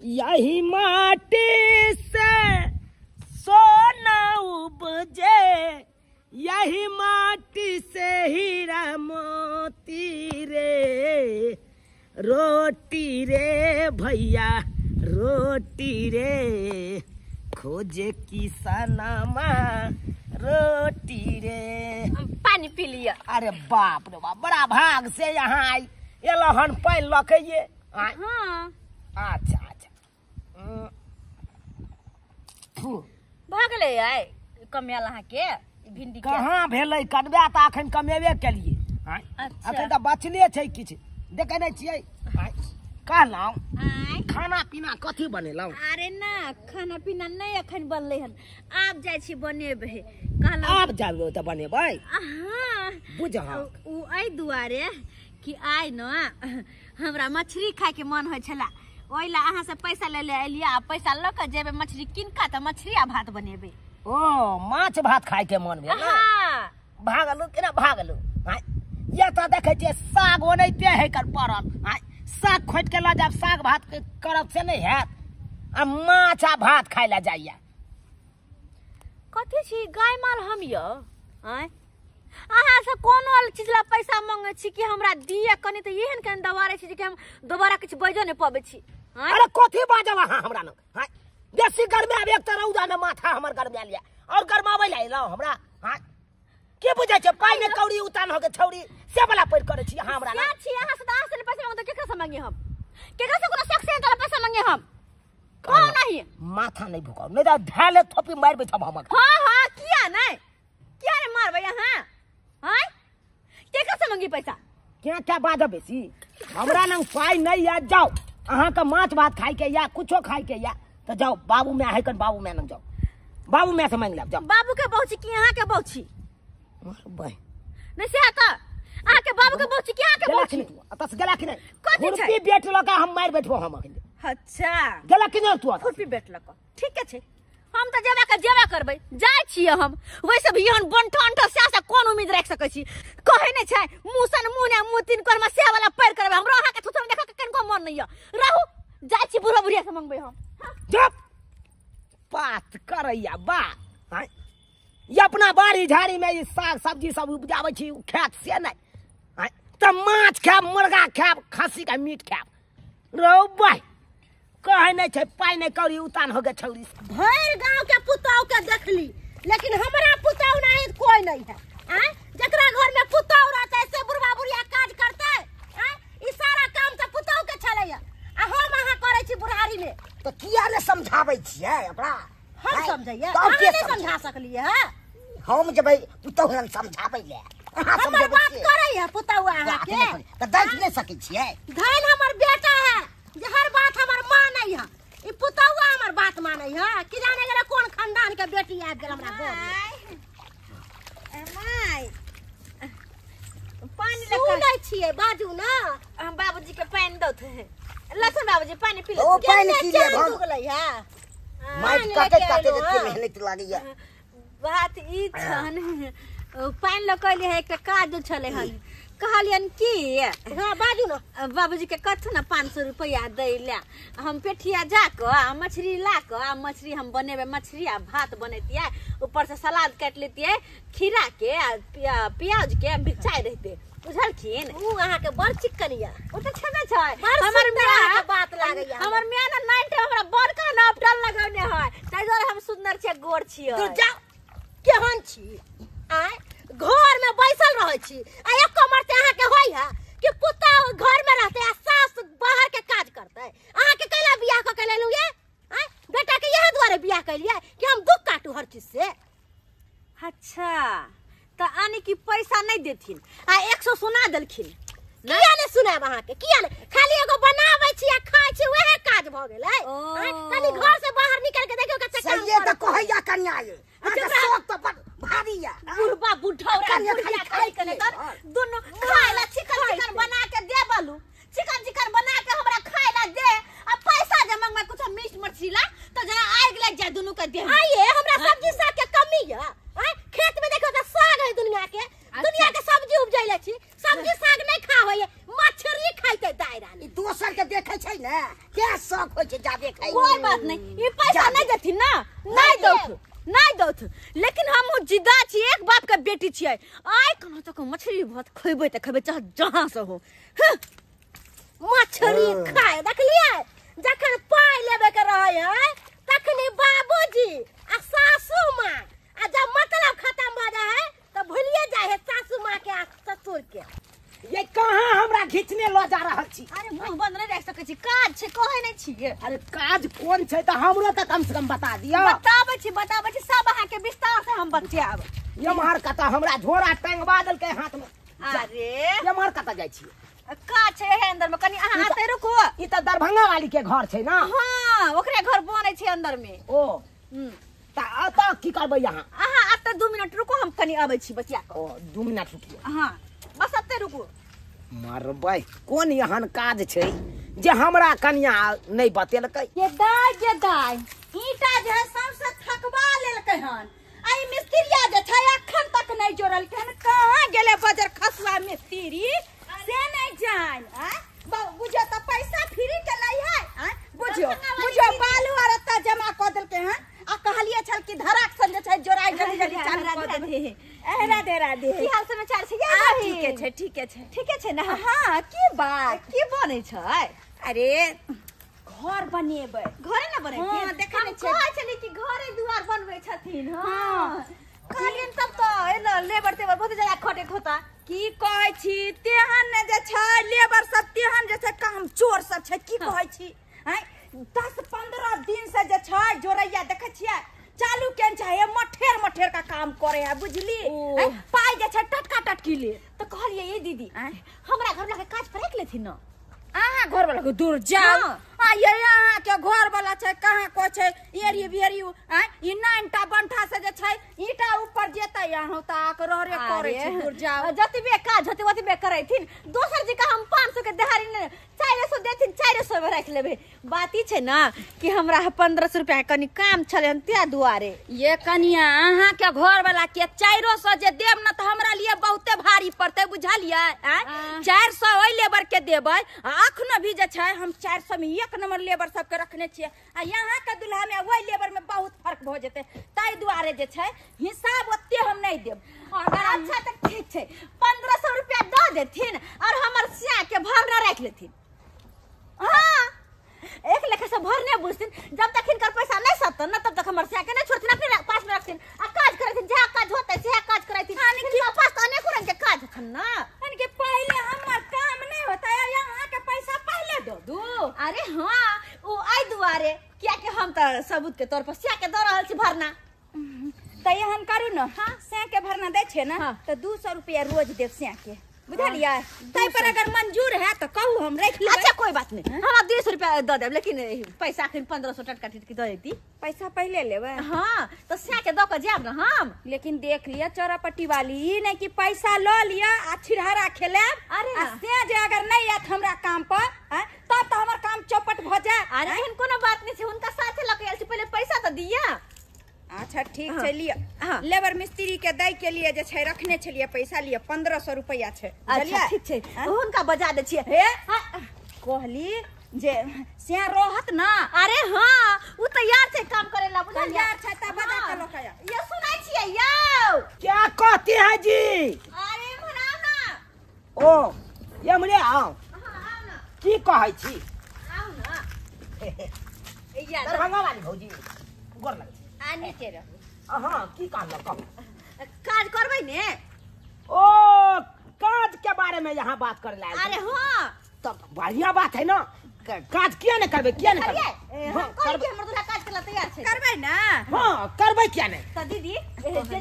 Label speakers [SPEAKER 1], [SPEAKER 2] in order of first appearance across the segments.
[SPEAKER 1] यही माटी से सोना उपजे, यही माटी से हीरा मोती रे, रोटी रे भैया रोटी रे, खोजे किसानमा रोटी रे।
[SPEAKER 2] पानी पी लिया।
[SPEAKER 1] अरे बाप रे बाप, बड़ा भाग से यहाँ आई, एलहन पानी लके ये।
[SPEAKER 2] हाँ
[SPEAKER 1] अच्छा अच्छा
[SPEAKER 2] भागले आए कमिया लहा के भिंडी के
[SPEAKER 1] कहाँ भेलै कटबे त अखन कमेबे केलिए।
[SPEAKER 2] अच्छा
[SPEAKER 1] अखन त बचले छै किछ देखे नै छियै। कहलौं खाना पीना कथी बनेलौं?
[SPEAKER 2] अरे ना खाना पीना नहीं अखन बनले हन, आप जाय छी बनेबे। कहलौं
[SPEAKER 1] आप जाबे त बनेबै।
[SPEAKER 2] हां
[SPEAKER 1] बुझह
[SPEAKER 2] उ आई दुआरे कि आइ न हमरा मछली खाए के मन होय छला, ओइला अहाँ से पैसा ले ले एलिया। पैसा ल के जेबे मछली किनका त मछली आ भात बनेबे।
[SPEAKER 1] ओ माछ भात खाए के मन भेल।
[SPEAKER 2] हां
[SPEAKER 1] भागलू केना भागलू? ये त देखै छियै साग ओनैते है कर पड़ल। साग खोट के ला जाब, साग भात के करब से नहीं हैत। आ माछ आ भात खाए ला जाइया।
[SPEAKER 2] कथी छी गाय माल हम य आय अहाँ से कोनो चीज ला पैसा मांगे छी कि हमरा दिए कनी त एहन कन दबारे छी कि हम दोबारा कुछ बजो नहीं पाबे छी।
[SPEAKER 1] अरे कथी बाजब अहाँ हमरा न? बेसी गरमे आब एक त रौदा में माथा हमर गरमे लिया और गरमाबै ला एलौ हमरा। के बुझै छै पाई ने कौड़ी उतान हो के छौड़ी से वाला पैर करे छी अहाँ हमरा ना?
[SPEAKER 2] छी अहाँ से 10 से पैसा मांगो त केकरा से मांगे हम? केकरा से कोनो शख्स से तोरा पैसा मांगे हम? कौन नहीं
[SPEAKER 1] माथा नहीं भुकाओ नहीं त ढाले थोपी मार बैठब हम।
[SPEAKER 2] हां हां किया नहीं किया रे मारबै यहां? हां केकरा से मांगी पैसा?
[SPEAKER 1] क्या बाजब बेसी? हमरा नंग पाई नहीं या जाओ अहाँ का माछ भात खाई के या कुछो खाई के या तो जाओ बाबू में है कन बाबू में नंग जाओ, बाबू में से मांग ले जाओ।
[SPEAKER 2] बाबू के बहुची कि यहां के बहुची?
[SPEAKER 1] भाई
[SPEAKER 2] नहीं से आता आ के बाबू के बहुची कि यहां के बहुची?
[SPEAKER 1] अतस गला कि नहीं?
[SPEAKER 2] कथी छै?
[SPEAKER 1] खुरपी बेट लका हम मार बैठबो हम अखन।
[SPEAKER 2] अच्छा
[SPEAKER 1] गला कि नहीं तू?
[SPEAKER 2] खुरपी बेट लका ठीक है छे, हम त जेबा करबै जाय छी हम। वैसे भी यहन बनठन त से कोन उम्मीद राख सकै छी? कहे नै छै मुसन मुने मुतिन कर में से वाला पैर करबै। हमरा अहाँ के थुथन देख के कनको मन नहीं य। रहू जाय छी बुढ़ा बुढ़िया से मांगबै हम।
[SPEAKER 1] चुप बात करैया बा। ये अपना बाड़ी झाड़ी में ये साग सब्जी सब उपजाबै छी खेत से नहीं त माछ खाब, मुर्गा खाब, खस्सी का मीट खाब। रौ भाई कहे नहीं छै पाई नहीं कौड़ी उतान हो गए छौरी।
[SPEAKER 3] भर गांव के पुतौ के देखली लेकिन हमरा पुतौ नहीं कोई नहीं है। जकरा घर में पुतौ रहते से बुढ़वा बुढ़िया काज करते। ई सारा काम त पुतौ के छलैया आ हम अहाँ करे छी बुढ़ारी में।
[SPEAKER 1] तो किया ने समझाबै छियै अपना?
[SPEAKER 3] हम समझैया
[SPEAKER 1] तब
[SPEAKER 3] अहाँ
[SPEAKER 1] के
[SPEAKER 3] नहीं समझा सकलिए है।
[SPEAKER 1] हम जबै पुतौ हम समझाबै ले अहाँ
[SPEAKER 3] हमर
[SPEAKER 1] समझाबै
[SPEAKER 3] बात
[SPEAKER 1] छियै
[SPEAKER 3] करे है पुतौ अहाँ के
[SPEAKER 1] त देख नहीं सकै छियै?
[SPEAKER 3] धैल हमर बेटा है जे हर बात हमर मानै है। ई पुतौआ हमर बात मानै है कि जाने गेले कोन खानदान के बेटी आबि गेल हमरा घर में।
[SPEAKER 2] माय पानी
[SPEAKER 3] सुनै छियै बाजू ना।
[SPEAKER 2] हम बाबूजी के पानी दौत है। लखन बाबूजी पानी पी लो।
[SPEAKER 1] ओ पानी पी ले हम
[SPEAKER 3] दुगलै है
[SPEAKER 1] माइट काटे काटे के मेहनत लागैया।
[SPEAKER 2] बात ई छन पानी ल कहली है एकटा काज छले हन कहलियन की
[SPEAKER 3] हां बाजू ना।
[SPEAKER 2] बाबूजी के कथु ना 500 रुपया दै ले हम पेठिया जाके मछली लाके मछली हम बनेबे, मछली आ भात बनेतिए, ऊपर से सलाद काट लेतिए, खीरा के प्याज के मिर्चाई रहते बुझलखिन।
[SPEAKER 3] ऊ अहाँ के बड़ चिकनिया
[SPEAKER 2] ओ त छबे छै
[SPEAKER 3] हमर मिया बात लागैया।
[SPEAKER 2] हमर मिया ना नाइट हमरा बड़का नापटल लगौने है ताइ दुआरे हम सुंदर छै गोर छियै।
[SPEAKER 3] तू जा केहन छी? घर में बैसल रहे छी आ एक मरते अहाँ के होय है कि पुता घर में रहते आ सास बाहर के काज करते। अहाँ के कैला बियाह क के लेलु ये? बेटा के यह द्वारे बियाह कैलिए कि हम दुख काटू हर चीज से।
[SPEAKER 2] अच्छा त आनी की पैसा नहीं देथिन आ 100 सुना देलखिन।
[SPEAKER 3] किया ने सुनाब अहाँ के? किया ने खाली एगो बनाबै छी आ खाय छी वहे काज भ गेलै। कनी घर से बाहर निकल के देखियो कते काम
[SPEAKER 1] सही त कहैया कन्या ये अहाँ शौक त भारी या।
[SPEAKER 2] बुढ़बा बुढ़ौरा बुढ़िया खाई के नहीं कर दोनों खाइला चिकन बना के दे बालू चिकन बना के हमरा खाइला दे आ पैसा जे मंगवा कुछ मीट मछली ला त जरा आग लग जाए दोनों के दे।
[SPEAKER 3] आइए हमरा सब्जी साग के कमी है। खेत में देखो त साग है दुनिया के सब्जी उपजैले छी। सब्जी साग नहीं खा होय मछली खाइते दायरा।
[SPEAKER 1] दोसर के देखे छै ने के शौक होय छै देख
[SPEAKER 2] कोई बात नहीं ये पैसा नहीं देथिन ना नहीं दौथ लेकिन हम जिद्दा छी एक बाप के बेटी छियै आइ कना तक मछली भात खइबै त खइबै चाहे जहां से हो
[SPEAKER 3] मछली खाए देखलिए जखन पाई लेबे के रहे है तखनी बाबूजी आ सासू माँ आ जब मतलब खत्म भ जाए है तो भूलिए जाए है सासू माँ के आ ससुर के
[SPEAKER 1] ये कहाँ हमरा घिचने लो जा रहल छी
[SPEAKER 2] अरे मुंह बंद नहीं रख सकै छी काज छै कहै नहीं छियै
[SPEAKER 1] अरे काज कोन छै त हमरो त कम से कम बता दियो
[SPEAKER 2] बताबै छी सब अहाँ के विस्तार से हम बतियाब
[SPEAKER 1] ये मार कता हमरा झोरा टांगबा देल के हाथ में
[SPEAKER 2] अरे
[SPEAKER 1] ये मार कता जाय छी
[SPEAKER 2] काज छै है अंदर में कनी अहाँ आते रुको
[SPEAKER 1] ई त दरभंगा वाली के घर छै ना
[SPEAKER 2] हां ओकरे घर बनै छै अंदर में
[SPEAKER 1] ओ त आता की करबै यहाँ
[SPEAKER 2] अहाँ आते 2 मिनट रुको हम कनी आबै छी बतिया
[SPEAKER 1] ओ 2 मिनट रुकियो
[SPEAKER 2] हां बस आते रुको
[SPEAKER 1] मारबै कोन एहन काज छै जे हमरा कन्या नहीं बतेलकै
[SPEAKER 2] ये दाई ईटा जे है सबसे थकवा लेलकै हन आई मिस्त्रिया जे छै अखन तक नहीं जोड़ल हन कहां गेले बजर खसुआ मिस्त्री से नहीं जान बुझो त पैसा फ्री के लै है बुझो बालू और अत्ता जमा क देलकै हन आ कहलिए छल कि धड़क सन जे छै जोड़ाई जल्दी चालू क दे राधे की हाल समाचार छै यार ठीके छै ना हां की बात की बनै छै अरे घर बनेबै घरे ना बनै छै हां देखै नै छै कहै छली कि घरे दुआर बनबै छथिन हां कहलियन तब तो एना लेबर तेबर बहुत ज्यादा खटे होता की कहै छी तेहन ने जे छै लेबर सब तेहन जे छै काम चोर सब छै की कहै छी हैं 10-15 दिन से जे छै जोरैया देखै छियै चालू केन चाहिए मठेर का काम करे है बुझली पाई जे छै टटका टटकी ले तो कहलिए ये दीदी हमरा घर वाला के काज पर रख लेथिन न आहा घर वाला के दूर जाओ आ ये यहाँ के घर वाला छै कहां को छै एरी बेरी ई 9टा बंठा से जे छै ईटा ऊपर जेतै यहाँ ताक रहरे करे छै दूर जाओ जतबे काज होते ओतबे करैथिन दोसर जी का हम 500 के दिहाड़ी ने 400 देथिन 400 में रख लेबे बात ई छै ना कि हमरा 1500 रुपया कनी काम छले हम त्या दुआरे
[SPEAKER 4] ये कनिया अहाँ के घर वाला के 400 जे देब न त हमरा लिए बहुते भारी पड़ते बुझलिए 400 ओइ लेबर के देबै अखन भी जे छै हम 400 में एक नंबर लेबर सब के रखने छियै आ यहाँ के दुल्हा में वही लेबर में बहुत फर्क भ जेते ताई दुआरे जे छै हिसाब ओते हम नहीं देब अच्छा त ठीक छै 1500 रुपया द देथिन और हमर सिया के भरना रख लेथिन हां एक लेखे से भरने बुझथिन जब तक इनकर पैसा नहीं सतन न तब तक हमर सिया के नहीं छोड़थिन अपने पास में रखथिन आ काज करथिन जे काज होतै से काज करथिन इनके पास तो अनेक रंग के काज छन ना इनके पहले हमर काम नहीं होता है यहाँ के पैसा पहले दो दू अरे हां ओ आई दुआरे क्या के हम त सबूत के तौर पर सिया के द रहल छी भरना त एहन करू न हां सिया के भरना दै छै ना त 200 रुपया रोज देब सिया के बुझलिए तै पर अगर मंजूर है तो कहू हम रख लेबै अच्छा कोई बात नहीं हम 200 रुपया द देब लेकिन पैसा अखन 1500 टटका टिटकी द देती पैसा पहले लेबै हां तो सिया के द के जाब न हम लेकिन देख लिया चौरापट्टी वाली ई नहीं कि पैसा ल लिया आ छिरहरा खेलेब अरे से जे अगर नहीं आत हमरा काम पर तब तो हमर काम चौपट भ जाए अरे एहन कोनो बात नहीं छै उनका साथे ल के आइल छी पहले पैसा तो दिया अच्छा ठीक छै लिया लेबर मिस्त्री के दै के लिए जे छै रखने छलिए पैसा लिए 1500 रुपया छै
[SPEAKER 2] अच्छा ठीक छै हुनका बजा दे छियै
[SPEAKER 4] हे कहली जे से रहत ना
[SPEAKER 2] अरे हां उ तैयार छै काम करेला बुझलिए
[SPEAKER 4] तैयार छै त बजा के लोकया
[SPEAKER 2] ये सुनाई छियै यौ
[SPEAKER 1] क्या कहते हैं जी
[SPEAKER 2] अरे मनाओ ना
[SPEAKER 1] ओ ये मने आओ
[SPEAKER 2] हां ना
[SPEAKER 1] की कहै छी
[SPEAKER 2] आओ ना या
[SPEAKER 1] दरभंगा वाली भौजी गोर लगे
[SPEAKER 2] आ नीचे रहो
[SPEAKER 1] हां की काम ल
[SPEAKER 2] काज करबै ने
[SPEAKER 1] ओ काज के बारे में यहाँ बात कर लाए
[SPEAKER 2] अरे हां
[SPEAKER 1] तब बढ़िया बात है ना काज किया नहीं करबे किया नहीं करबे
[SPEAKER 2] हम करबे हमर दूल्हा काज करला तैयार छै
[SPEAKER 4] करबै ना
[SPEAKER 1] हां करबे क्या नहीं
[SPEAKER 2] त दीदी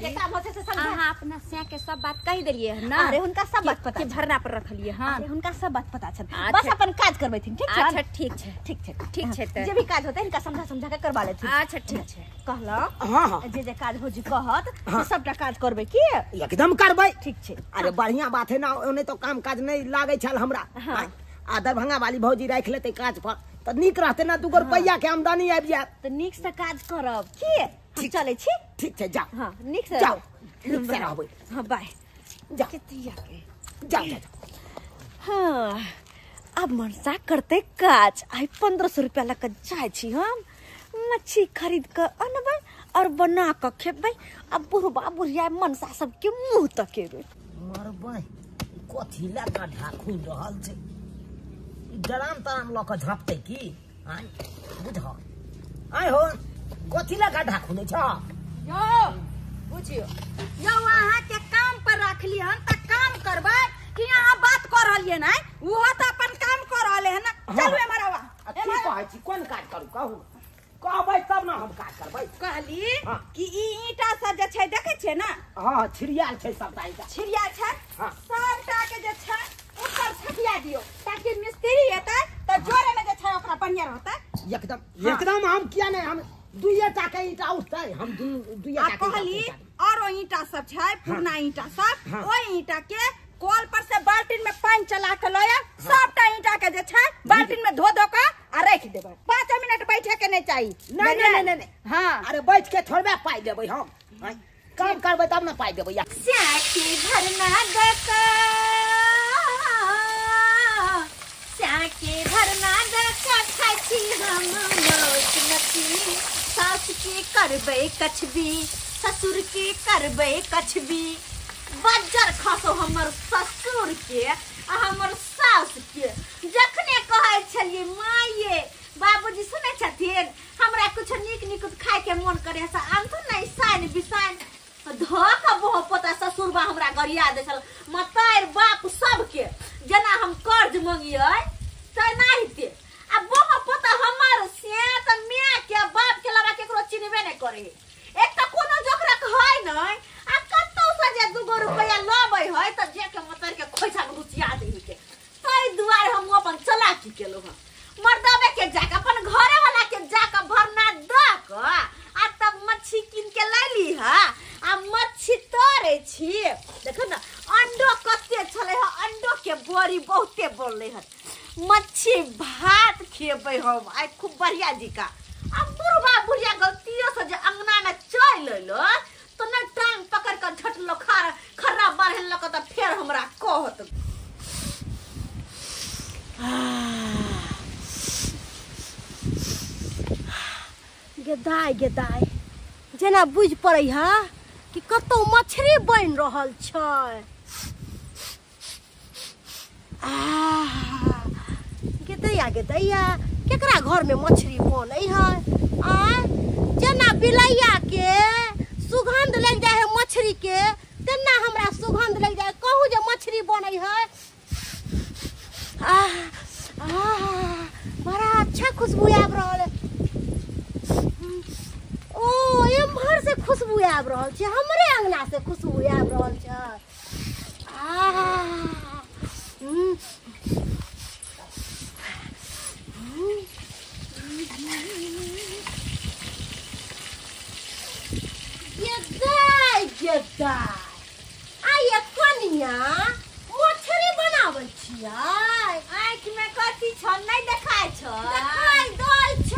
[SPEAKER 2] जे काम होते से समझा
[SPEAKER 4] अहाँ अपना से के सब बात कह देलिए ना
[SPEAKER 2] अरे हुनका सब बात पता
[SPEAKER 4] के भरना पर रखलिए हां
[SPEAKER 2] अरे हुनका सब बात पता छन बस अपन काज करबैथिन ठीक छै
[SPEAKER 4] अच्छा ठीक छै त
[SPEAKER 2] जे भी काज होतै इनका समझा के करवा लेथिन
[SPEAKER 4] अच्छा ठीक छै
[SPEAKER 2] कहला
[SPEAKER 1] हां हां
[SPEAKER 2] जे काज भौजी कहत से सबटा काज करबै की
[SPEAKER 1] एकदम करबै
[SPEAKER 2] ठीक छै
[SPEAKER 1] अरे बढ़िया बात है ना ओने तो काम काज नहीं लागे छल हमरा आ दरभंगा वाली भौजी राख लेते काज पर त निक रहते ना 2 रुपया के आमदनी आबि जाए
[SPEAKER 2] त निक से काज करब की हम चलै छी
[SPEAKER 1] ठीक छै जाओ
[SPEAKER 2] हां निक से
[SPEAKER 1] जाओ निक से रहबै
[SPEAKER 2] हां बाय
[SPEAKER 1] जा
[SPEAKER 2] कितिया के
[SPEAKER 1] जाओ
[SPEAKER 2] हां अब मनसा करते काज आई 1500 रुपया लग जाए छी हम मच्छी खरीद कर अनबै और बना कर खेबै। अब बुढ़बा बुढ़िया मनसा सबके मुंह तकेबै।
[SPEAKER 1] मरबै कथी लगा ढाकुन रहल छै डराम ताराम ल के झाँपते की आय बुझ आय हो कथी लगा ढाकुन छ
[SPEAKER 4] यो बुझियो यो अहाँ के काम पर रखली हन त काम करबै कि अहाँ बात कर रहलिए नै वो त अपन काम कर रहले है ना। चलू एमरावा
[SPEAKER 1] की कहै छी कोन काज करू कहू कहबै तब ना हम काज करबै।
[SPEAKER 4] कहली कि ई ईटा सब जे छै देखे छै ना
[SPEAKER 1] हां छिड़ियाल छै सबटा ईटा
[SPEAKER 4] छिड़िया छै
[SPEAKER 1] हाँ।
[SPEAKER 4] सबटा के जे छै ऊपर छपिया दियो ताकि मिस्त्री हेतै त जोरे में जे छै ओकरा बढ़िया रहतै।
[SPEAKER 1] एकदम हम किया नहीं हम दुइये टा के ईटा उठतै हम दुइये टा के
[SPEAKER 4] कहली और ईटा सब छै पुरना ईटा सब
[SPEAKER 1] हाँ।
[SPEAKER 4] ओई ईटा के कॉल पर से बाल्टीन में पानी चला के लया सबटा ईटा के जे छै बाल्टीन में धो धो के आ रख देबै। 5 मिनट बैठे के नहीं चाहिए।
[SPEAKER 1] नहीं
[SPEAKER 4] हां
[SPEAKER 1] अरे बैठ के थोड़बे पाई देबै हम काम करबै तब ना पाई देबै।
[SPEAKER 2] स्याके भरना दका स्याके भरना दका खाची हम मौज नती सास के करबै कछबी ससुर के करबै कछबी बज्जर खसो हमर ससुर के आ हमर सास के जखने कहै छलिए माये बाबूजी सुनै छथिन हमरा कुछ नीक नीक खाए के मन करे से आनथुन नै साइन बिसाइन धक बहु पता ससुरबा हमरा गरिया दे छल मतार बाप सबके जना हम कर्ज मंगियै त नाहिते आ बहु पता हमर से त माय के बाप के लबा केकरो चिन्हबे नै करे। एक त कोनो जोकरा है नै आ कत्तो से जे 2 रुपया लबै है त जे के मतार के खोइछा में रुचिया दे के तै दुआर हम अपन चलाकी केलो ह मर्दबे के जाके अपन घरे वाला के जाके भरना द क आ तब मच्छी किन के लैली ह आ मच्छी तोरे छी देखो ना अंडो कते छले ह अंडो के बोरी बहुते बोलले ह मच्छी भात खेबै हम आई खूब बढ़िया जी का। अब बुढ़बा बुढ़िया गलतियों से जे अंगना में चल लेलो तो न टांग पकड़ कर झटलो खर्रा बारहन लक त फेर हमरा कहत गेदाय जेना बुझ पड़ै हा कि कतौ मछली बन रहल छै। गेदैया केकरा घर में मछली बनै है आ जेना बिलैया के सुगंध लग जाए है मछली के तेना हमरा सुगंध लग जाए कहू जे मछली बनै है। बड़ा अच्छा खुशबू आब रहल है। ओ एम्हर से खुशबू आब रहल छै हमरे अंगना से खुशबू आब रहल छै। आये कनिया मछली बनाबै छियै आँख में कथी छ नै देखाय छ देखाय दै छ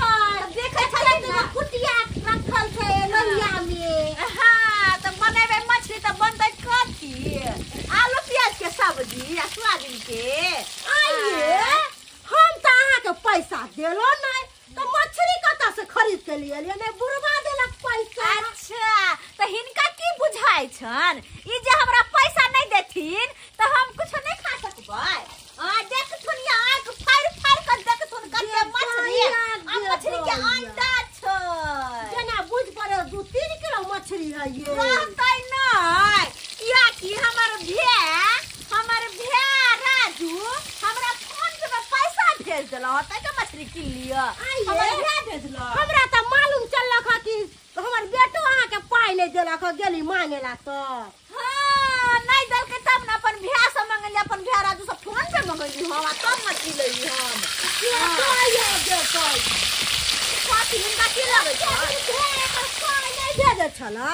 [SPEAKER 2] देखै छलै त कुटिया रखल छै लोहिया में। हां त बनेबै मछली त बनतै कथी आलू प्याज के सब्जी आ सोयाबीन के। आये हम त अहाँ के पैसा देलो नै त मछली कता से खरीद के लिए ने बुढ़वा देलक पैसा। अच्छा त हिनका की बुझाय छन ई जे हमरा पैसा नै देथिन त हम कुछ नै खा सकबै। देख थुनिया आंख फाड़ फाड़ कर देख थुन कते मछली आ मछली के अंडा छै जेना बुझ पड़े 2-3 किलो मछली है ये रहतै नै या कि हमर भे राजू हमरा फोन से पैसा भेज देला होतै के मछली किन लियो हमर भे भेजला हमरा त मालूम चललक ह कि हमर बेटो अहाँ के पाई नै देलक गेली मांगेला त। हां नै देलकै तब न अपन भे से मंगली अपन भे राजू से फोन पे मंगली हम तब मछली लेली हम के पाई दे पाई कथी हिनका की लगै छै एकर पाई नै भेजै छला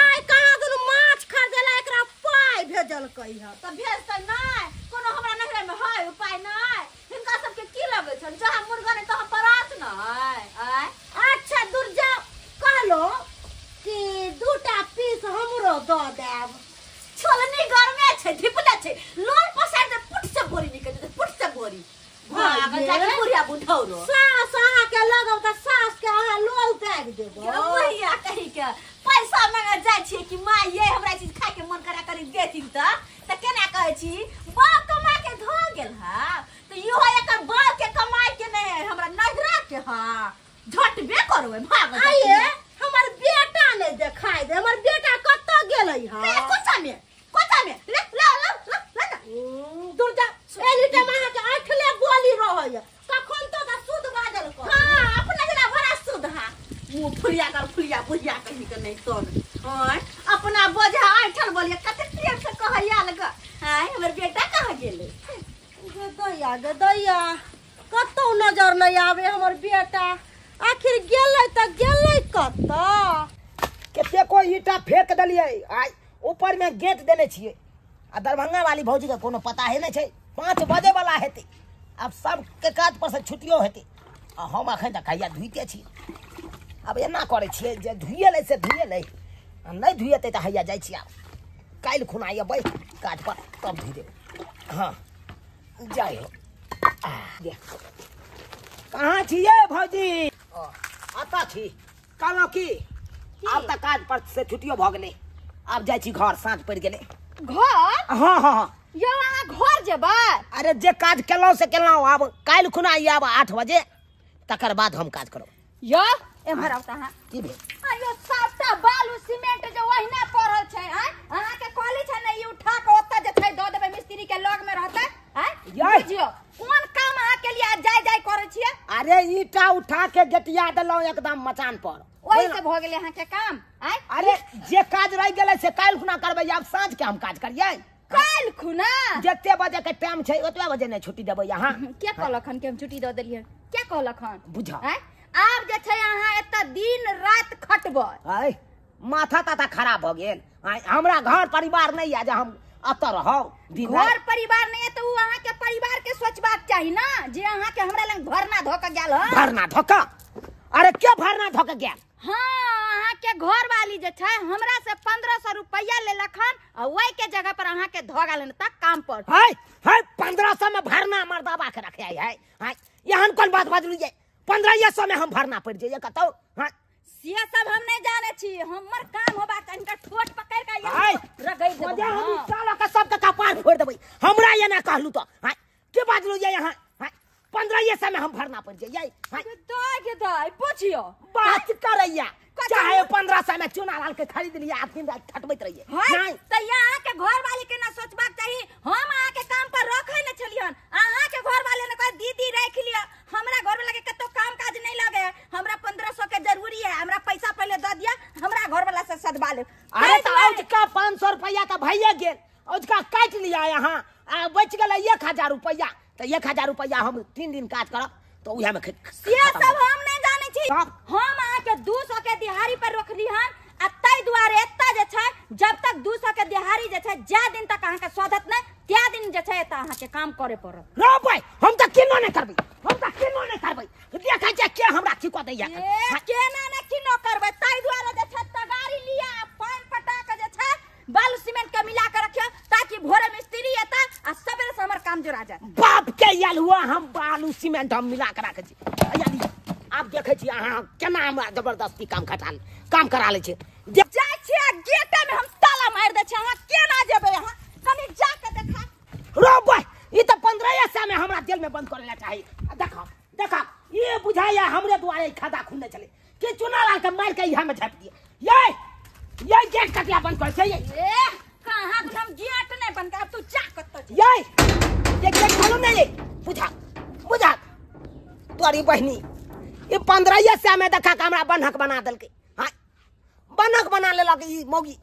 [SPEAKER 2] आइ कहाँ दुनु माछ खरीदेला एकरा पाई भेजलकै ह त भेजतै नै कोनो हमरा नहरे में है उपाय नै हिनका सबके की लगै छन जहाँ मुर्गा नै तहाँ परात न है। अच्छा दुर्जा कहलो कि 2टा पीस हमरो द देब छोलनी घर में छै धिपले छै लोल पसार दे पुट से बोरी निकल दे पुट से बोरी भाग जाके बुढ़िया बुढ़ौरो
[SPEAKER 3] सास अहाँ के लगब त सास के अहाँ लोल त्याग देबो
[SPEAKER 2] बुढ़िया कही के पैसा मांगे जाय छी कि माँ ये हमरा चीज खाए के मन करा करी देती त केना कहै छी बाप कमा के धो गेल हा त इहो एकर बाप के कमाई के नै हमरा नजरा के हा झटबे करबै भाग
[SPEAKER 3] आइए हमर बेटा नै देखाई दे हमर बेटा कत्तो गेलै हा
[SPEAKER 2] कोचा में ले
[SPEAKER 3] दूर जा एली के मां के आंखले बोली रहय कखन तो द शुद्ध बाजल कर
[SPEAKER 2] हां अपना जना भरा शुद्ध हा मुंह फुलिया बुढ़िया कही के नै तोन हां अपना बोझा आठल बोलिए कते प्रेम से कहैया लग हाय हमर बेटा कहां गेलै
[SPEAKER 3] गे दैया कत्तो नजर नहीं आवे हमर बेटा आखिर गेलै त गेलै कत्तो
[SPEAKER 1] केते को ईटा फेंक दलिए आई ऊपर में गेट देने छिए आ दरभंगा वाली भौजी के कोनो पता है नहीं छै 5 बजे वाला हेते अब सब के काज पर से छुट्टियो हेते आ हम अखन तक कहिया धुइते छी अब एना करे छिए जे धुइए ले से धुइए ले नहीं धुइते त हैया जाय छी आब काल खुना आइए काज पर तब धुइ देब हां जाय हो कहाँ छिए भौजी आता छी कहलो की अब तक काज पर से छुट्टियो भ गेलै अब जाय छी घर साँझ पड़ गेलै
[SPEAKER 2] घर
[SPEAKER 1] हाँ
[SPEAKER 2] यो अहाँ घर जेबै
[SPEAKER 1] अरे जे काज केलौ से केलौ अब काल खुना आब 8 बजे तकर बाद हम काज करब
[SPEAKER 2] यो एम्हर आउ त अहाँ
[SPEAKER 1] की भेल
[SPEAKER 2] आयो सबटा बालू सीमेंट जे ओहिना पड़ल छै अहाँ के कहली छै ने ई उठा के ओत्ता जे छै द देबै मिस्त्री के लग में रहतै बुझियो कोन काम अहाँ के लिए जाय करै छियै
[SPEAKER 1] अरे ईटा उठा के गेटिया देलौ एकदम मचान पर
[SPEAKER 2] ओहि से भ गेलै अहाँ के काम
[SPEAKER 1] अरे जे काज रह गेलै से काल खुना करबै अब साँझ के हम काज करियै
[SPEAKER 2] काल खुना
[SPEAKER 1] जते बजे के टाइम छै ओतबे बजे ने छुट्टी देबै यहाँ
[SPEAKER 2] क्या कहलखन के हम छुट्टी द देलियै क्या कहलखन
[SPEAKER 1] बुझा
[SPEAKER 2] आब जे छै अहाँ एत्ता दिन रात खटबै
[SPEAKER 1] आय माथा ताता खराब भ गेल हमरा घर परिवार नहीं है जे हम अत रहब
[SPEAKER 2] घर परिवार नहीं है तो अहाँ के परिवार के सोचबाक चाहिए ना जे अहाँ के हमरा लंग भरना धो के गेल ह
[SPEAKER 1] भरना धोका अरे क्या भरना धो के गेल
[SPEAKER 2] हाँ अहाँ के घर वाली जे छै हमरा से 1500 रुपया लेलखन आ ओई के जगह पर अहाँ के धो गेलन तक काम पर
[SPEAKER 1] हाय 1500 में भरना मर्दाबा के रखे है यहन कोन बात बाजलिए 1500 में हम भरना पड़ जाइए कतौ
[SPEAKER 2] से सब हम नहीं जाने छी हमर काम होबा कनका ठोट पकड़ के ये रगै देबो
[SPEAKER 1] हम साला का सब का कपार फोड़ देबै हमरा ये ना कहलू तो के बाजलू ये यहाँ 1500 में हम भरना पड़ जाइए
[SPEAKER 2] दाई पूछियो
[SPEAKER 1] बात करैया चाहे 1500 में चुना लाल के खरीद लिया आप दिन रात खटबैत रहिए
[SPEAKER 2] नहीं त यहाँ के घर वाली के ना सोचबाक चाहिए हम अहाँ के काम पर रखै न छलियन अहाँ के घर वाले ने कह दीदी राख लिया हमरा घर वाला के कतो काम काज नहीं लगे हमरा 1500 के जरूरी है हमरा पैसा पहले द दिया हमरा घर वाला से सदबा ले
[SPEAKER 1] अरे त आज का 500 रुपया त भइए गेल आज का काट लिया यहाँ आ बच गेल 1000 रुपया त 1000 रुपया हम 3 दिन काज करब तो उहे में
[SPEAKER 2] से सब हम नहीं जाने छी हम अहाँ के 200 के दिहाड़ी पर रखली हन आ तै दुआरे एत्ता जे छै जब तक 200 के दिहाड़ी जे छै जा दिन तक अहाँ के सोधत नै त्या दिन जे छै एत्ता अहाँ के काम करे पड़त
[SPEAKER 1] रो भाई हम त किनो नहीं करबै देखै छै के हमरा ठिको दैया
[SPEAKER 2] केना ने किनो करबै तै दुआरे जे छै तगारी लिया पान पटा के जे छै बालू सीमेंट के मिला के रखियो ताकि भोरे मिस्त्री एता आ सबेरे से हमर काम जोरा जाय
[SPEAKER 1] बाप के याल हुआ हम बालू सीमेंट हम मिला के रखै छी यानी आप देखे छी अहाँ केना हमरा जबरदस्ती काम करा ले छै
[SPEAKER 2] जाय छी गेटे में हम ताला मार दे छी अहाँ केना जेबै अहाँ कनी जा के देखा
[SPEAKER 1] रो भाई ई त 1500 में हमरा जेल में बंद करे ला चाही देखा ये बुझाया हमरे द्वारे खाता खुलने चले के चुना लाल के मार के यहां में झाप दिए ये गेट कटिया बंद कर छै
[SPEAKER 2] ए कहां हम गेट नहीं बंद कर तू जा कत
[SPEAKER 1] ये गेट खोलो नहीं बुझा तोरी बहनी ये 1500 में देखा हमरा बन्हक बना देलके हां बन्हक बना लेलक ई मौगी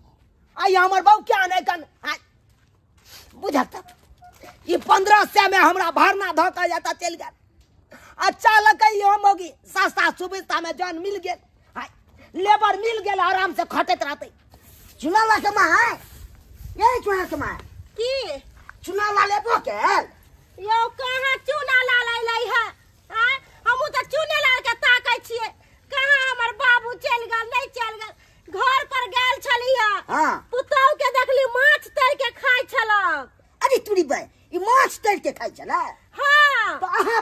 [SPEAKER 1] आई हमर बहू क्या नहीं कन बुझा ये 1500 में हमरा भरना धोका जाता चल गया अचानक यो मौगी सस्ता सुविधा में जान मिल गेल लेबर मिल गेल आराम से खटत रहते चुना ला के मां यही चुना के मां
[SPEAKER 3] की
[SPEAKER 1] चुना ला लेबो के
[SPEAKER 3] यो कहां चुना ला लै है हमहू त चुने लाल के ताकै छियै कहां हमर बाबू चल गेल नहीं चल गेल घर पर गेल छलिया पुतौ के देखली माछ तर के खाय छलक
[SPEAKER 1] अरे तुरी भाई ई माछ तर के खाय छला
[SPEAKER 3] हां
[SPEAKER 1] तो अहाँ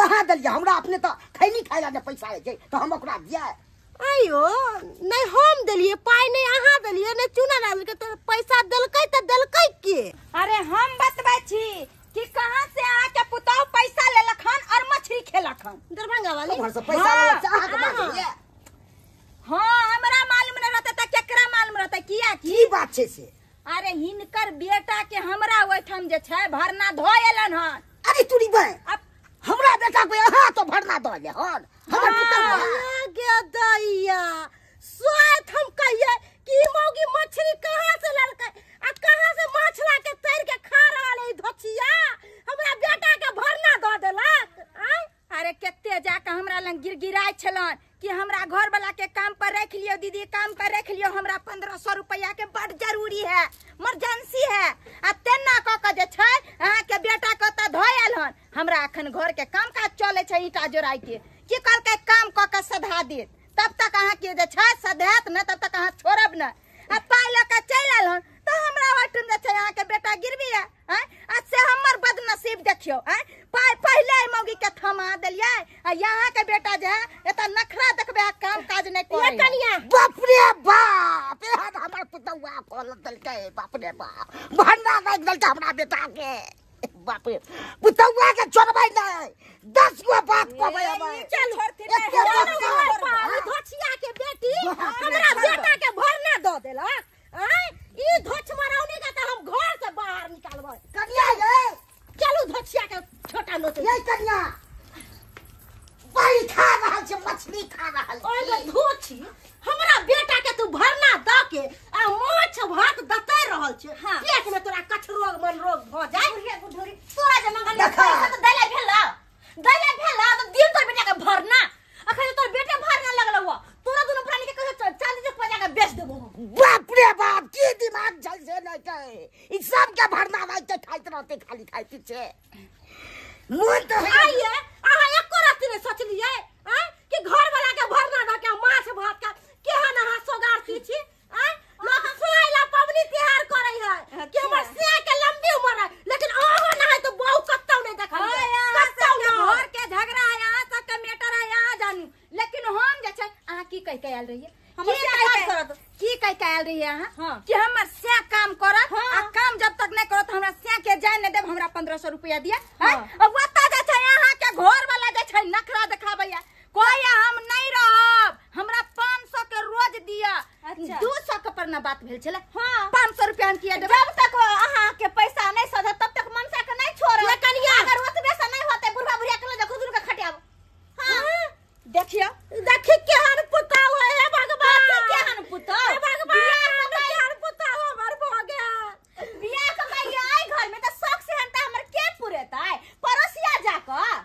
[SPEAKER 1] कहाँ दिलिए हमरा अपने तो खैनी खाए ला पैसा है तो हम ओकरा दिया
[SPEAKER 3] आयो नहीं हम दिलिए पाई नहीं अहाँ दिलिए नहीं चूना डाल के तो पैसा दिलकै तो दिलकै के।
[SPEAKER 4] अरे हम बतबै छी कि कहां से आके पुतौ पैसा लेलखन और मछली खेलखन
[SPEAKER 3] दरभंगा वाली
[SPEAKER 1] घर से पैसा ले चाह के बात है।
[SPEAKER 4] हां हमरा मालूम न रहता त केकरा मालूम रहता किया
[SPEAKER 1] की बात छे से?
[SPEAKER 4] अरे हिनकर बेटा के हमरा ओठम जे छै भरना धोएलन हन।
[SPEAKER 1] अरे तूरी बे
[SPEAKER 4] अब
[SPEAKER 1] हमरा बेटा को यहाँ तो भरना दो ले हन हमर पुतवा
[SPEAKER 3] गे दैया स्वात हम कहिए कि मौगी मछली कहां से ललकै आ कहां से माछला के तैर के खा रहल है धोचिया हमरा बेटा के भरना दो देलक।
[SPEAKER 4] अरे केते जाके हमरा लंग गिरगिराय छलन कि हमरा घर वाला के काम पर रख लियो दीदी काम पर रख लियो हमरा 1500 रुपया के बड़ जरूरी है इमरजेंसी है आ तेना क के जे छै अहाँ के बेटा के त धोयल हन हमरा अखन घर के काम काज चले छै ईटा जोड़ाई के की कल के काम क के सधा देत तब तक अहाँ के जे छै सधात न तब तक अहाँ छोड़ब न आ पाई ल के चल आल हन त हमरा वठन जे छै अहाँ के बेटा गिरबी है आ से हमर बदनसीब देखियो पाई पहले मौगी के थमा देलिए आ यहाँ के बेटा जे है एता नखरा देखबे काम काज नहीं करे
[SPEAKER 3] ये कनिया
[SPEAKER 1] बाप रे बाप ये हमर पुतवा कॉल दलकै बाप रे बाप भरना नहीं दलकै हमरा बेटा के बाप रे पुतवा के छोड़बै नहीं 10 गो बात कहबै हम
[SPEAKER 4] चल
[SPEAKER 3] धोचिया के बेटी हमरा बेटा के भरना दो देलक ई धोच मरौनी का तो हम घर से बाहर निकालबै।
[SPEAKER 1] कनिया ये
[SPEAKER 3] चलू धोचिया के छोटा नोच
[SPEAKER 1] ये कनिया पाई खा रहल छै मछली खा रहल
[SPEAKER 3] ओए धोची हमरा बेटा के तू भरना द के आ माछ भात दतै रहल छै पेट में तोरा कछ रोग मन रोग भ जाय बुढ़िया बुढ़ोरी तोरा जे मंगल पैसा तो दैले भेला तो दिन तोर बेटा के भरना अखन तोर बेटे भरना लगल हुआ तोरा दोनों प्राणी के कहे चांदी से पजा के बेच देबो।
[SPEAKER 1] बाप रे बाप की दिमाग छै से नहीं के ई सब के भरना नहीं के खाइत रहते खाली खाइत छै मन तो
[SPEAKER 3] आइए आहा एको रात ने सोचलिए कि घर वाला के भरना द के माछ भात का केहन अहाँ सोगारती छी लोग सुहाइला पबनी त्योहार करे है कि हमर से के लंबी उम्र है लेकिन आहो ना है तो बहु कत्तौ नहीं देखल कत्तौ
[SPEAKER 4] घर के झगड़ा है यहाँ सब के मैटर है यहाँ जानू लेकिन हम जे छै अहाँ की कह के आयल रहिए हम की कह के आयल रहिए अहाँ कि हमर से काम करत आ काम जब तक नहीं करत हमरा से के जाय नहीं देब हमरा 1500 रुपया दिया अब ओता जे छै अहाँ के घर वाला जे छै नखरा देखाबैया कोई हम नहीं रहब हमरा 500 के रोज दिया 200 के पर ना बात भेल छले 500 रुपया हम किया देब जब तक अहाँ के पैसा नहीं सध तब तक मनसा के नहीं छोड़
[SPEAKER 3] ये कनिया
[SPEAKER 4] अगर ओतबे से नहीं होते बुढ़ा बुढ़िया के ले खुद के खटियाब देखियो
[SPEAKER 3] देखि केहन पुताव है भगवान
[SPEAKER 4] केहन पुतौ
[SPEAKER 3] भगवान केहन पुताव हमर भ गया
[SPEAKER 4] बियाह के भाई आई घर में त शौक से हनता हमर के पुरेतै पड़ोसिया जाकर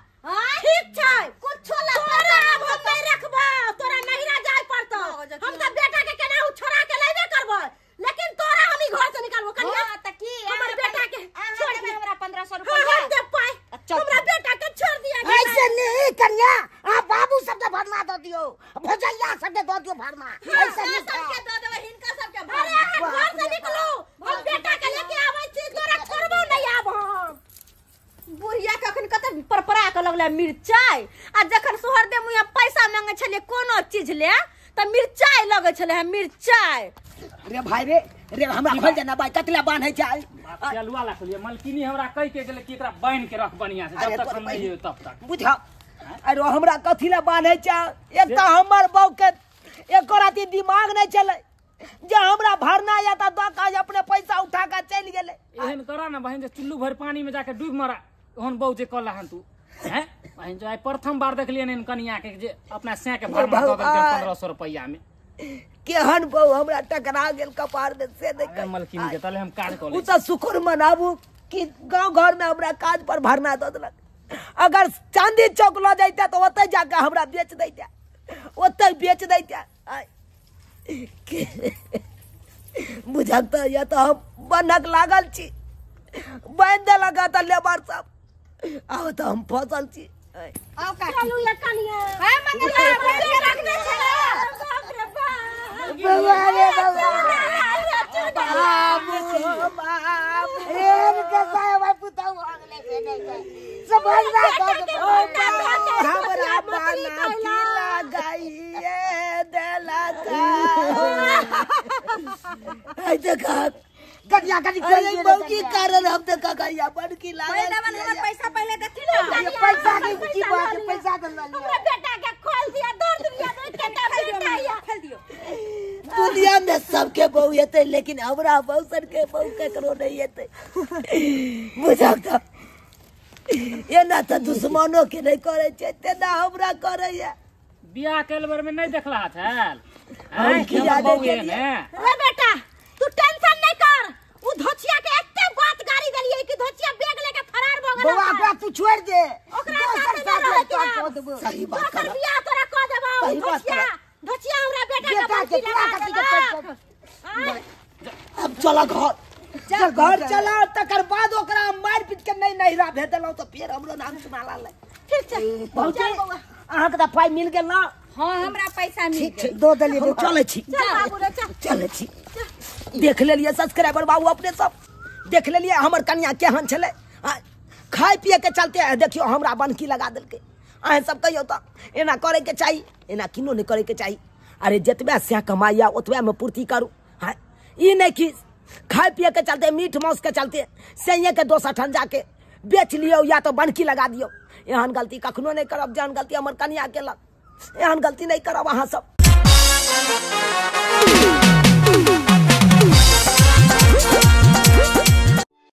[SPEAKER 3] ठीक छै
[SPEAKER 4] कुछो ला
[SPEAKER 3] तोरा अब हम नहीं रखबा तोरा नहिरा जाय पड़तो हम त बेटा के केना छोड़ा के लेबे करबो लेकिन तोरा हम ई घर से निकालबो कनिया
[SPEAKER 4] त की
[SPEAKER 3] हमर बेटा के
[SPEAKER 4] छोड़ दे हमरा 1500
[SPEAKER 3] हां
[SPEAKER 4] रुपया
[SPEAKER 3] हम दे पाई हमरा बेटा के छोड़ दिया
[SPEAKER 1] ऐसे नहीं कन्या आप बाबू सब के भरना दो दियो भजैया सब के दो दियो भरना ऐसे नहीं
[SPEAKER 4] सबके दो देबे हिनका सबके
[SPEAKER 3] अरे घर से निकलो हम बेटा के लेके आबै छी तोरा छोड़बो नहीं आब हम
[SPEAKER 2] बुढ़िया के अखन कते परपरा के लगले मिर्चाई आ जखन सोहर दे मुया पैसा मांगे छले कोनो चीज ले त मिर्चाई लगे छले है मिर्चाई।
[SPEAKER 1] रे भाई रे हमरा खोल देना भाई कतला बांधै छै
[SPEAKER 5] चलुआ ला खोलिए मलकिनी हमरा कह के गेले कि एकरा बांध के रख बढ़िया से जब तक हम नहीं हो तब तक
[SPEAKER 1] बुझा अरे हमरा कथिला बांधै छै एक त हमर बहू के एको राती दिमाग नहीं चले जे हमरा भरना या त दो काज अपने पैसा उठा के चल गेले
[SPEAKER 5] एहन करा ना बहन जे चुल्लू भर पानी में जाके डूब मरा ओहन बहु जे कला हन तू हैं बहन जो प्रथम बार देखलिए ने कनिया के जे अपना से के भरना दो देलके 1500 रुपया में
[SPEAKER 1] केहन बहू हमरा टकरा गेल कपार में से देख
[SPEAKER 5] मलकिनी के तले हम काज कर ले
[SPEAKER 1] उ त शुक्र मनाबू कि गांव घर में हमरा काज पर भरना दो देलक अगर चांदी चौक ल जाइता तो ओतै जाके हमरा बेच दैता ओतै बेच दैता बुझत या तो हम बनक लागल छी बांध देलक त लेबर सब आब तो हम फसल छी
[SPEAKER 3] आओ का चलू ये कनिया
[SPEAKER 4] है मंगला रख दे छला
[SPEAKER 3] बाप रे बाप
[SPEAKER 1] बाबा रे बाबा बाप रे के साय भाई पुता हो गले से नहीं समझना हमरा बना की लगाइए देला का देखा कटिया कटी की कारण हम तो ककैया बन की
[SPEAKER 4] पहले मन हमर पैसा पहले देती ना
[SPEAKER 1] पैसा की बात पैसा दे
[SPEAKER 3] हमरा बेटा के खोल दिया दर्द दिया तो बेटा
[SPEAKER 4] खोल दियो
[SPEAKER 1] दुनिया में सबके बहू हेते लेकिन हमरा बहू सन के बहू केकरो नहीं हेते बुझा त एना त दुश्मनों के नहीं करे छै तेना हमरा करे है
[SPEAKER 5] बियाह केल बेर में नहीं देखला छल
[SPEAKER 1] हम की याद
[SPEAKER 5] रे
[SPEAKER 3] बेटा तू टेंशन नहीं कर उ धोचिया के एते बात गाड़ी देलिए कि धोचिया बैग लेके फरार भ गेल
[SPEAKER 1] बौआ का तू छोड़ दे
[SPEAKER 3] ओकरा साथ में रह के
[SPEAKER 1] सही बात कर
[SPEAKER 3] बियाह तोरा क देबो धोचिया हमरा बेटा के
[SPEAKER 1] अब चला घर घर चला तकर बाद ओकरा मार पीट के नहीं नहिरा भेज देलौ तो फिर हमरो नाम सुनाला ले
[SPEAKER 3] ठीक छै
[SPEAKER 1] पहुंचे अहाँ के त पाई मिल गेल ना
[SPEAKER 4] हां हमरा पैसा मिल
[SPEAKER 1] ठीक छै दो देलिए हम चले छी
[SPEAKER 3] चल बाबू रे चल
[SPEAKER 1] चले छी देख लेलिए सब्सक्राइबर बाबू अपने सब देख लेलिए हमर कन्या केहन छले खाए पिए के चलते देखियो हमरा बनकी लगा देलके अहे सब कहियो त एना करे के चाहिए एना किनो नहीं करे के चाहिए अरे जतबे से कमाइया ओतबे में पूर्ति करू हां ई नहीं कि खाए पिए के चलते मीठ मांस के चलते सैये के दोसर ठन जाके बेच लियो या तो बनकी लगा दियो एहन गलती कखनो नहीं करब जहन गलती हमर कन्या केलक एहन गलती नहीं करब अहाँ सब